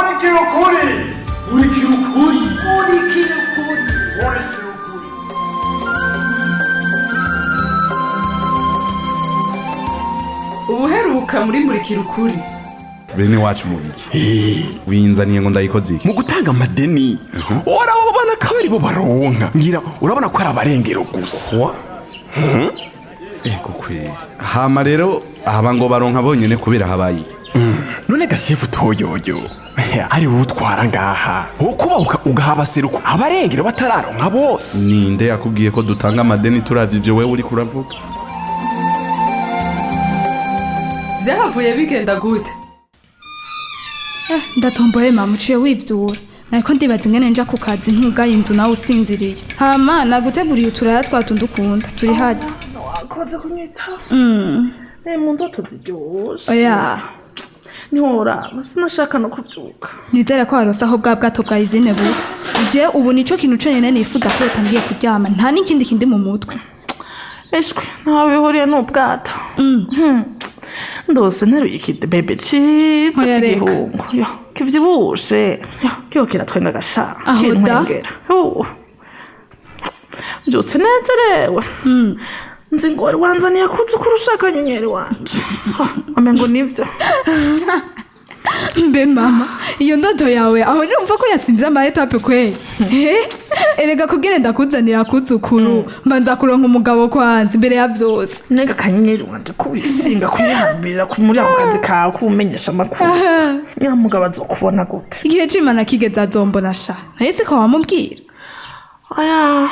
MURIKIRA UKURI. MURIKIRA UKURI. MURIKIRA UKURI. MURIKIRA UKURI. Ubuheruka muri MURIKIRA UKURI. Bene wacu mubiki winzaniye ngo ndayikoze iki mu gutanga amadeni urabona ko bari bo baronka ngira urabona ko ari abarengero gusa ego kwe hama rero aba ngo baronka bonyene kubera habaye none gashefu toyoyo ari utwara ngaha ukuba ugahaba seruko abarengero batararonka bose ninde yakubwiye ko dutanga amadeni turavye ivyo wewe uri kuravuga Vyahavuye bigenda gute? Ndatomboye mama muciye wivyura nariko ndibaza ingene nja ku kazi ntugaye inzu nawe usinziriye hama naguteguriye uturaya twatundukunda turi hadi wakoze kunyitaho mu ndoto ziryoshe oya nihora sinashaka no kuvyuka nizera ko waronse aho bwa bwato bwa izine bu je ubu nico kintu conyene nifuza ko utangiye kuryama nta n'ikindi kindi mu mutwe eshwe ntawe bihuriye n'ubwato ndose nteruye ikidebebe ciza c'igihungu kivyibushe kiho kiratwenga gasha kintwengera mbyutse nezerewe nzi ngo wari wanzaniye akuzi uko urushaka nyenyeri wanje amengo nivyo mbe mama iyo ndoto yawe aho numva ko yasimvye amaetape kweli erega kugira ndakuzanira kuzukuru mbanza kuronka umugabo kwanza imbere ya vyose nega kanyenyeri wanje kubishinga kuyihambira muri ako kazi kawe kumenyesha amakuru nyamugabo azokubona gute igihe c'Imana kigeze azombona sha nahise ko wamubwira aya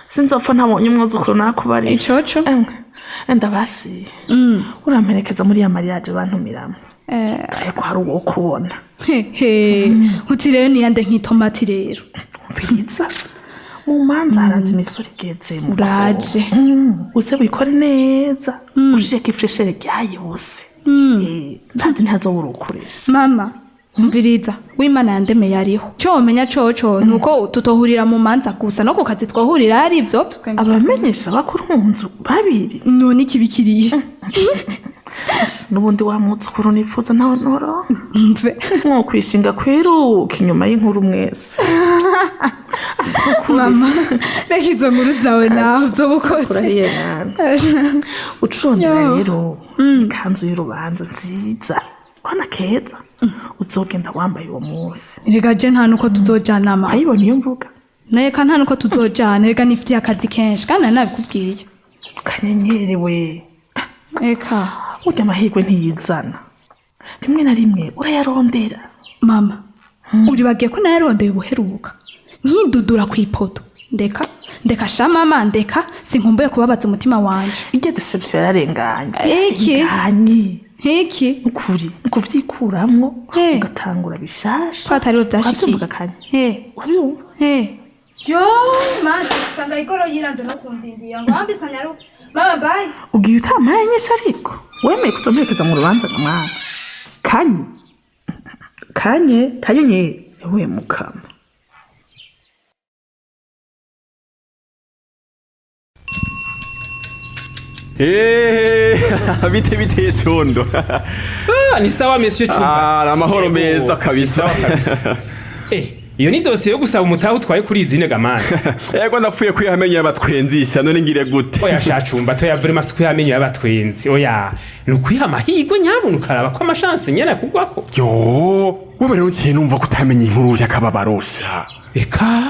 sinzopfa ntabonye umwuzukuru nakubariye icoco enda basi uramperekeza muri ya mariage bantumiramo ariko hari uwo kubona uti rero niyande nk'itomati rero mviriza mu manza haranze imisoro igeze uraje uze wikore neza ushireko ifreshere ryayose ntazi ntazobura ukoresha mama mviriza w'Imana yandemeye ariho cyo womenya coco nuko tutohurira mu manza gusa no ku kazi twahurira hari ivyo abamenyesha bakuru mu nzu babiri none ikibikiriye nubundi wa muzukuru nifuza nawe noro mve nko kwishinga kwiruka inyuma y'inkuru mwese mama reka izo nkuru zawe nawe zo bukoze urahiye nana ucurondera rero ikanzu y'urubanza nziza wana keza uzogenda wambaye uwo munsi reka je nta nuko tuzojana mama ayibona iyo mvuga neka nta nuko tuzojana reka nifitiye akazi kenshi kandi nabikubwiye kanyenyeri we eka urya amahirwe ntiyizana rimwe na rimwe urayarondera mama uribagiye ko nayarondeye ubuheruka nkidudura kw'ipoto ndeka sha mama ndeka sinkumbuye kubabaza umutima wanje iryo deception yararenganye Heki ukuri kuvyikuramwo ugatangura bishasha twatariho byashikiye wabyumva yo manje sanga igoro yiranze no kundindiya ngo ambisanya ro baba bye ugiye utamaye nyinshi ariko wemeye kuzomperekeza mu rubanza na mwana kanye we mukama bite condo ni sawa monsieur Chumba amahoro meza kabisa iyo ni dosiye yo gusaba umutaho utwaye kuri izine gamana yego ndapfuye kwihamenya y'abatwenzisha none ngire gute oya shacumba to yavure masuku yamenyo y'abatwenzi oya nukwiha amahirwe nyabuntu ukaraba ko amashance nyene kugwako yo wowe rero ngiye numva kutamenya inkuru y'akababarosha eka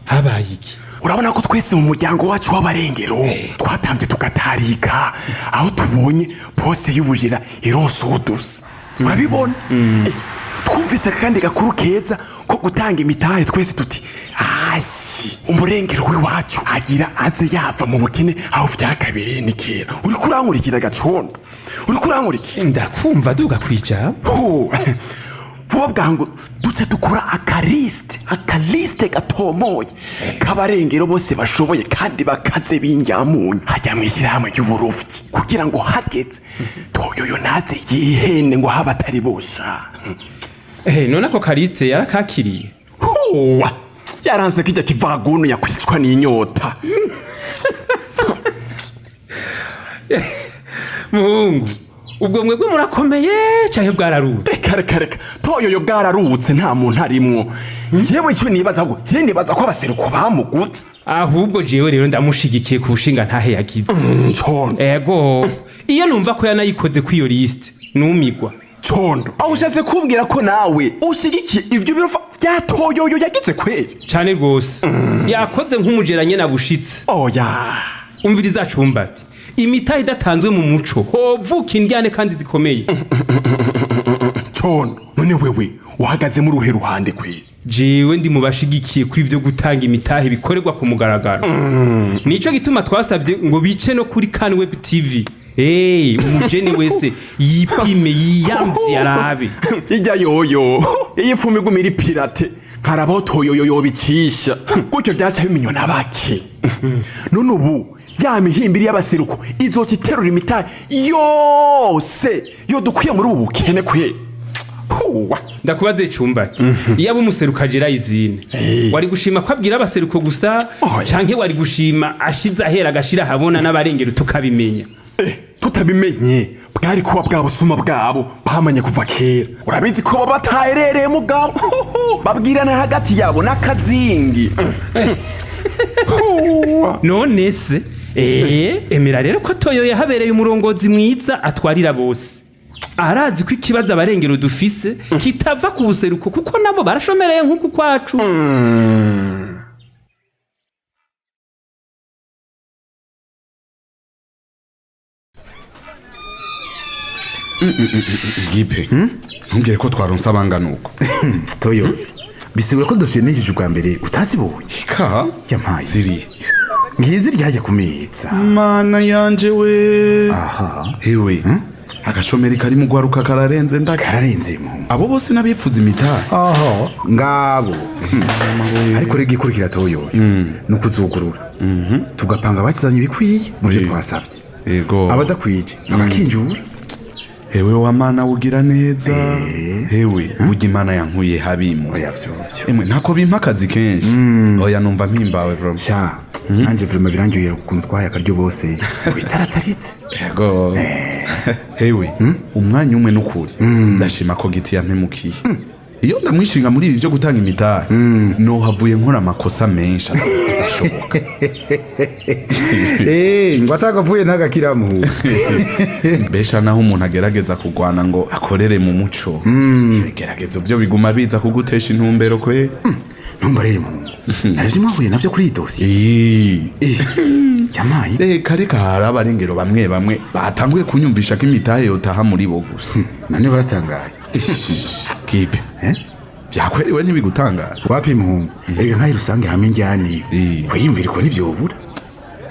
habaye iki urabona ko twese mu muryango wacu w'abarengero twatambye tugatarika aho tubonye poste y'ubujira ironso udusa urabibona twumvise kandi gakuru keza ko gutanga imitahe twese tuti ashi umurengero w'iwacu agira aze yava mu bukene aho vyakabereye ni kera uri kurankurikira gacondo uri kurankurikira ndakumva duga kwija vuba bwangu duce dukora akaliste gatomoye kabarengero bose bashoboye kandi bakaze binyamunyu hajya mw'ishyirahamwe ry'uburovyi kugira ngo hageze toyoyo naze yihene ngo haba atari bosha none ako kaliste yarakakiriye yaranse kijya kivagunu yakuritswa n'inyota muhungu ubwo mwebwe murakomeye cyane bwararuta reka reka toyoyo bwararutse nta muntu arimwo jewe icyo nibaza ko abaseruko bamugutse ahubwo jewe rero ndamushigikiye ku bushinga ntahe yagize condo ego iyo numva ko yanayikoze kw'iyo liste numigwa condo aho ushatse kumbwira ko nawe ushigikiye ivyo birofa bya toyoyo yagize kweli cane rwose yakoze nk'umujeranye nabushitse oya umviriza cumbati imitahe idatanzwe mu muco hovuka indyane kandi zikomeye condo none wewe uhagaze mu ruhe ruhande kweli jewe ndi mubashigikiye kw'ivyo gutanga imitahe bikorerwa ku mugaragaro nico gituma twasabye ngo bice no kuri Can Web TV umujeni wese yipime yiyamvye yarabe ijya yoyo iyi fumi gumira pirate nkarabaho toyoyo yobicisha gutyo byase bimenywa nabaki none ubu ya mihimbiri y'abaseruko izokiterura imitahe yose yo dukwiye muri ubu bukene kwe ndakubaze cumbati yaba umuseruka jera izine wari gushima ko abwira abaseruko gusa canke wari gushima ashiza ahera agashira habona n'abarengero tukabimenya tutabimenye bwari kuba bwa busuma bwabo bamanye kuva kera urabizi ko bataherereye mugabo babwirana hagati yabo n'akazingi none se emera rero ko toyo yahabereye umurongozi mwiza atwarira bose arazi ko ikibazo abarengero dufise kitava ku buseruko kuko nabo barashomereye nk'uku kwacu gipe ntumbwire ko twaronse abangana uko toyo bisigura ko dosiye nigije ubwa mbere utazibonye ka yampaye ziri ngizi ryajya kumeza mana yanje we aha hewe agashomeri kari mu gwaruka kararenze kararenze mu abo bose nabipfuza imitahe aha ngabo ariko rege ikurikira toyo nukuzugurura tugapanga bakizanye bikwiye mu byo twasavye yego abadakwije abakinjura hewe wa mana ugira neza hewe burya imana yankuye habimo oya vyovyo emwe ntako bimpa akazi kenshi oya numva mpimbawe vraiment sha nanje vraiment birangiye ukuntu twahaye akaryo bose bitarataritse yego hewe umwanya umwe n'ukuri ndashima ko giti yampemukiye iyo ndamwishinga muri ibi byo gutanga imitahe no havuye nkora amakosa menshi adashoboka ngo atagavuye ntagakiramu besha naho umuntu agerageza kugwana ngo akorere mu muco ibigeragezo byo biguma biza kugutesha intumbero kwe ntumbareye mu hari mwavuye navyo kuri dosi yamaye reka hari abarengero bamwe batanguye kunyumvisha ko imitahe yotaha muri bo gusa none baratangaye kipe byakweriwe ntibigutangaza wapi muhungu erega nkayi rusange hamwe njyane kwiyumvira ko ntibyobura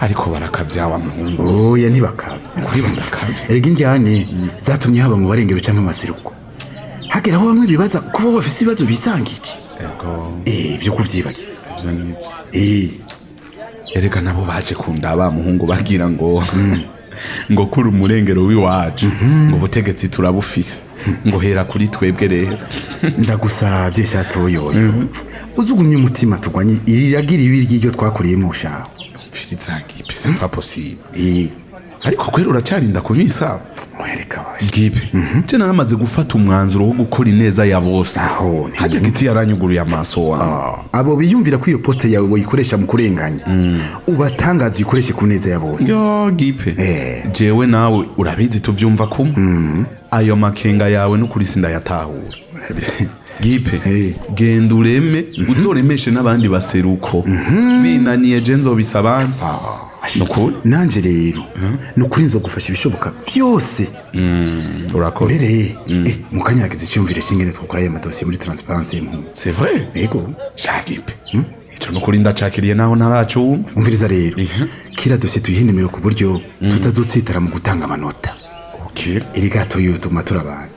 ariko barakavyawa muhungu oya ntibakavya kuri bandakavya erega njyane zatumye haba mu barengero cyangwa amaseruko hageraho bamwe bibaza kuba bafise ibibazo bisangije byo kuvyibagira erega nabo baje kundaba muhungu bagira ngo ngo kuri umurengero w'iwacu ngo butegetsi turabufise ngo hera kuri twebwe rero ndagusabye shatoyoyo uzugumye umutima tugwanye iriragira ibiri ryo twakoreyemo ushaho mfiriza ngipe c'est pas possible ariko kwera uracarinda kunyisa wereka washe ngipe je naramaze gufata umwanzuro wo gukora ineza ya bose aho hajya giti yaranyuguruye amaso wa abo biyumvira ko iyo poste yawe boyikoresha mu kurenganya ubatangaza uyikoreshe ku neza ya bose yo gipe jewe nawe urabizi tuvyumva kumwe ayo makenga yawe no kuri sinda yatahura gipe genda ureme uzoremeshe n'abandi baseruko binaniye je nzobisabandi nukuri nanje rero nukuri nzogufasha ibishoboka byose urakoze mbere mukanyagize icyumvire shingene twakora aya madosiye muri transparency mu c'est vrai yego shagipe ico nukuri ndacakiriye naho ntaracumva umviriza rero kira dosiye tuyihindimira ku buryo tutazotsitara mu gutanga amanota iri gato yutuma turabana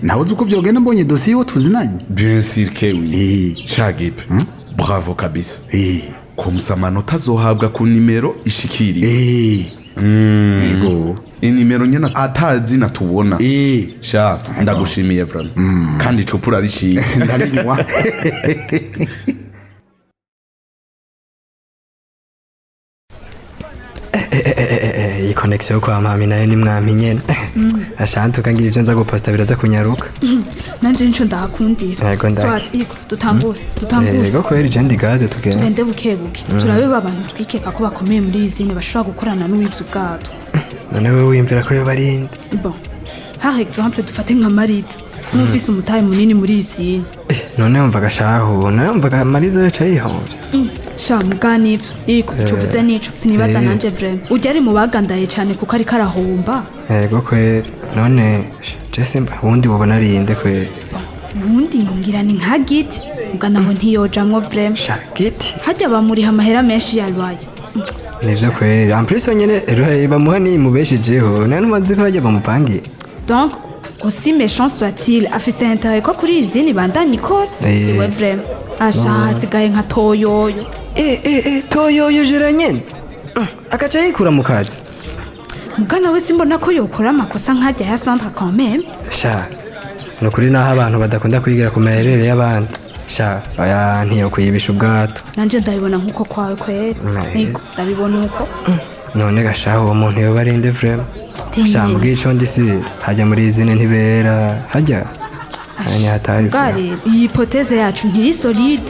nawe uzi uko byogenda mbonye dosiye yo tuzinanye bien sûr que oui shagipe bravo kabisa komsa amanota azohabwa ku nimero ishikiriye yego inimero nyene atazi natubona sha ndagushimiye vraiment kandi icupura rishiye ndarinywa iyi connection kwa mami nayo ni mwami nyene ashantu kangira ivyo nza guposta biraza kunyaruka nanje nico ndahakundira Yego, ndaje. Swat, iko dutangure yego kweri je ndigade tugenda tugende bukebuke turabe abantu twikeka ko bakomeye muri izine bashobora gukorana n'uwivye ubwato none wewe wiyumvira ko yoba arinde bon par exemple dufate nka Mariza n'ufise umutahe munini muri izine none wumvaga shahu none wumvaga Mariza yaca yihomvye sha mugani ivyo iko cuvuze nico sinibaza nanje vraiment ujya ari mu bagandaye cane kuko ari karahomba yego kweri none je simba wundi wabona arinde kweri ubundi ngira ni nka giti ugana ngo ntiyojamwo vraiment sha giti hajya bamuriha amahera menshi yarwaye nivyo kweri en plus nyene bamuha ni mubeshejeho none umaze ko bajya bamupangira donc aussi méchant soit-il afise intérêt ko kuri izini bandanye ikora siwe vraiment asha hasigaye nka toyoyo toyoyo jera nyene akaca yikura mu kazi mugana we simbona ko yokora amakosa nkajya ya centre quand même sha nukuri naho abantu badakunda kwigira ku maherere y'abandi sha aya ntiyo kuyibisha ubwato nanje ndabibona nkuko kwawe kweri niko ndabibona uko none gashaho uwo muntu yoba arinde vraiment sha mbwico ndisi hajya muri izine ntibera hajya anya hatari gare iyi hypothèse yacu ntiri solide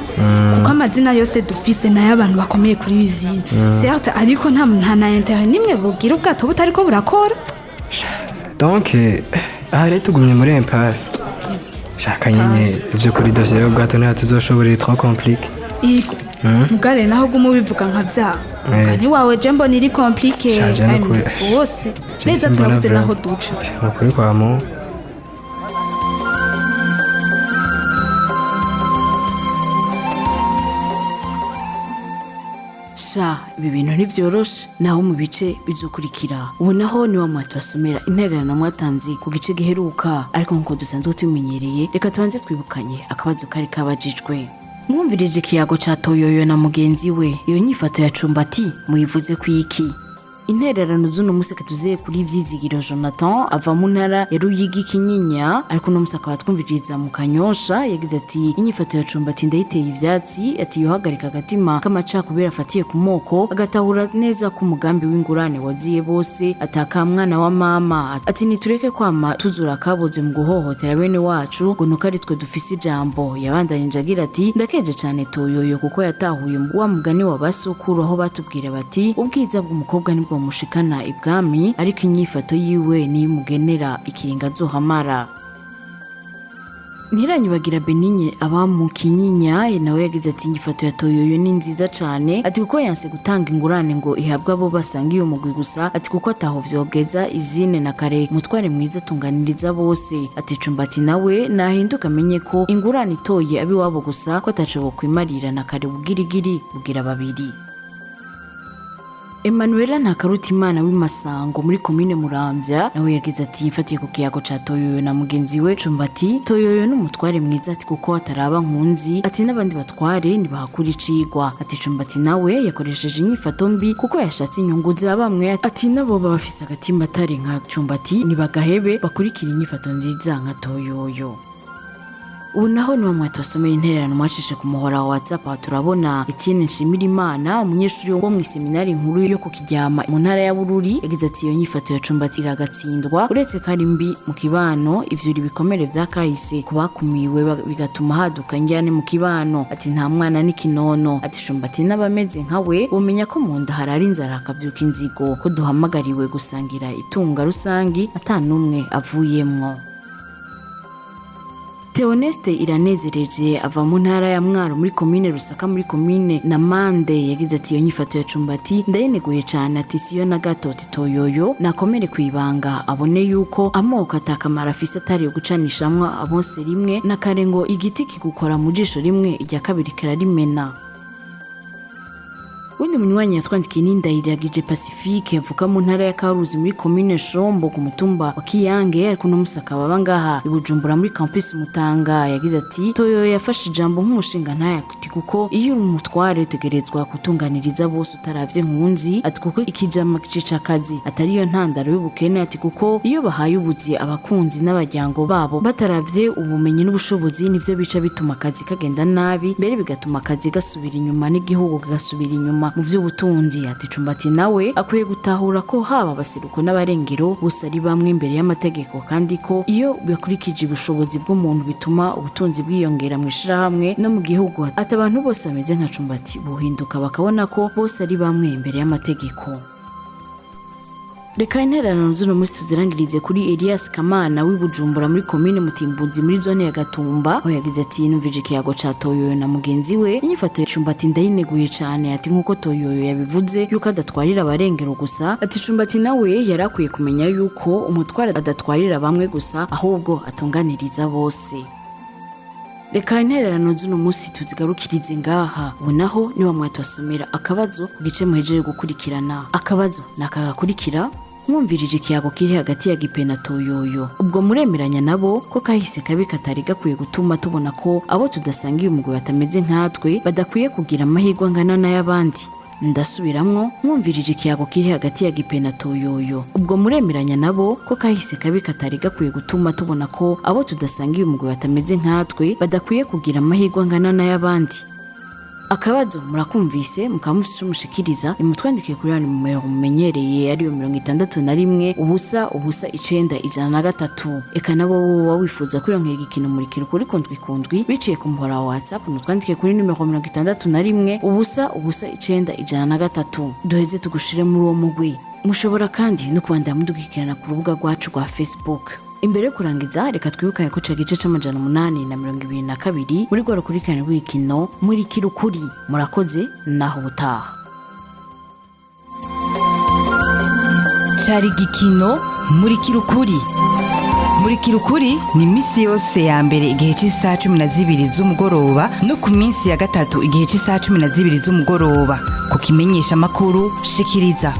kuko amazina yose dufise nayo abantu bakomeye kuri izine certes ariko nta na intérêt nimwe bugira ubwato butariko burakora donc aha rero tugumye muri impasse shaka nyine ivyo kuri dossier y'ubwato nta tuzoshobora trop compliqué iko mugare naho gumu bivuga nka vya mugani wawe je mbona iri compliqué wose neza turavuze naho duca nukuri kwa mu sha ibi bintu ntivyoroshe naho mu bice bizokurikira ubu naho ni wa mwati basomera intererano mwatanze ku gice giheruka ariko nkuko dusanzwe tubimenyereye reka tubanze twibukanye akabazo kari kabajijwe mwumvirije ikiyago ca toyoyo na mugenzi we iyo nyifato ya cumbati muyivuze kwiki intererano z'uno musi tuziye kuri Vyizigiro Jonathan ava mu ntara ya Ruyigi Kinyinya ariko no musi akaba twumviriza mu Kanyosha yagize ati inyifato ya cumbati ndayiteye ivyatsi ati yohagarika agatima k'amaca kubera afatiye ku moko agatahura neza ku mugambi w'ingurane waziye bose ataka mwana wa mama ati nitureke kwama tuzura kaboze mu guhohotera bene wacu ngo nuko ari twe dufise ijambo yabandanije agira ati ndakeje cyane toyoyo kuko yatahuye wa mugani wa basokuru aho batubwira bati ubwiza bw'umukobwa nibwo mushikana ibwami ariko inyifato yiwe nimugenera ikiringa zohamara Ntiranyubagira Beninye aba mu Kinyinya nawe yagize ati inyifato ya toyoyo ni nziza cyane ati kuko yanse gutanga ingurane ngo ihabwa abo basangiye umugwi gusa ati kuko ataho vyogeza izine na kare mutware mwiza tunganiriza bose ati cumbati nawe nahinduka amenye ko ingurane itoye abi wabo gusa ko ataco kwimarira na kare bugirigiri bugira babiri Emmanuela Ntakarutimana w'imasango muri commune Muramvya nawe yagize ati ifatiye ku kiyago ca toyoyo na mugenzi we cumbati toyoyo n'umutware mwiza ati kuko ataraba nkunzi ati n'abandi batware nibahakura icigwa ati cumbati nawe yakoresheje inyifato mbi kuko yashatse inyungu za bamwe ati nabo babafise agatima atari nka cumbati nibagahebe bakurikira inyifato nziza nka toyoyo ubu naho ni wamwe twasomera intererano mwacishe ku muhora wa WhatsApp aho turabona Etienne Nshimirimana umunyeshuri wo mu seminari nkuru yo ku Kiryama mu ntara ya Bururi yagize ati iyo nyifato ya cumbati iragatsindwa uretse kari mbi mu kibano ivyo bikomere vyakahise kubakumiwe bigatuma haduka njyane mu kibano ati nta mwana n'ikinono ati cumbati n'abameze nkawe bumenya ko mu nda harari inzara akavyuka inzigo ko duhamagariwe gusangira itunga rusangi atanumwe avuyemwo Theoneste iranezereje ava mu ntara ya Mwaro muri commune Rusaka muri commune Namande yagize ati iyo nyifato ya cumbati ndayeneguye cyane ati siyo na gato toyoyo nakomere kwibanga abone yuko amoko atakamara afise atari gucanishamwe abose rimwe na karengo igiti kigukora mu jisho rimwe irya kabiri kirarimena Windi munywanyi yatwandikiye n'indayiragije Pacifique yavuka mu ntara ya Karuzi muri commune Shombo ku mutumba wa Kiyange ariko no musaka baba ngaha ibujumbura muri campus Mutanga yagize ati toyo yafashe ijambo nk'umushinga ntaya kuti kuko iyo uri umutware tegerezwa kutunganiriza bose utaravye nkunzi ati kuko ikijama gica kazi atari yo ntandaro y'ubukene ati kuko iyo bahaye ubuzi abakunzi n'abajyango babo bataravye ubumenyi n'ubushobozi nivyo bica bituma akazi kagenda nabi mbere bigatuma akazi gasubira inyuma n'igihugu gasubira inyuma inyuma mu vy'ubutunzi. Ati Cumbati nawe akwiye gutahura ko haba abaseruko n'abarengero bose ari bamwe imbere y'amategeko, kandi ko iyo bakurikije ubushobozi bw'umuntu bituma ubutunzi bwiyongera mu ishirahamwe no mu gihugu. Ati abantu bose bameze nka Cumbati buhinduka bakabona ko bose ari bamwe imbere y'amategeko. Reka intererano z'uno munsi tuzirangirize kuri Elias Kamana w'ibujumbura muri commune Mutimbuzi muri zone ya Gatumba, aho yagize ati numvije ikiyago ca Toyoyo na mugenzi we, inyifato ya Cumbati ndayineguye cane. Ati nkuko Toyoyo yabivuze yuko adatwarira abarengero gusa, ati Cumbati nawe yarakwiye kumenya yuko umutwara adatwarira bamwe gusa ahubwo atunganiriza bose. Reka intererano z'uno munsi tuzigarukirize ngaha. Ubu naho niwa mwatwasomera akabazo ku gice muhejeje gukurikirana. Akabazo nakagakurikira mwumvirije ikiyago kiri hagati ya Gipe na Toyoyo. Ubwo muremeranya nabo ko kahise kabi katari gakwiye gutuma tubona ko abo tudasangiye umugwi batameze nkatwe badakwiye kugira amahirwe angana n'ay'abandi. Ndasubiramwo mwumvirije ikiyago kiri hagati ya Gipe na Toyoyo. Ubwo muremeranya nabo ko kahise kabi katari gakwiye gutuma tubona ko abo tudasangiye umugwi batameze nkatwe badakwiye kugira amahirwe angana n'ay'abandi. Akabazo murakumvise mukamufisha umushikiriza, nimutwandike kuri hano numero mumenyereye ariyo 61 ubusa ubusa 9 eka nabo wowe wifuza kwironkera igikino murikira ukuri kundwi biciye ku muhora wa WhatsApp mutwandike kuri numero 61 ubusa ubusa 9 duheze tugushire muri uwo mugwi. Mushobora kandi no kubandanya mudukikirana ku rubuga rwacu rwa Facebook. Imbere yo kurangiza reka twibukanye ko cagice c'amajana 822 muri gwa rukurikirana rw'igikino murikira ukuri. Murakoze naho butaha. Cari igikino murikira ukuri. Murikira ukuri ni misi yose ya mbere igihe cy'isaha 12 z'umugoroba no ku minsi ya gatatu igihe cy'isaha 12 z'umugoroba ku kimenyesha makuru shikiriza.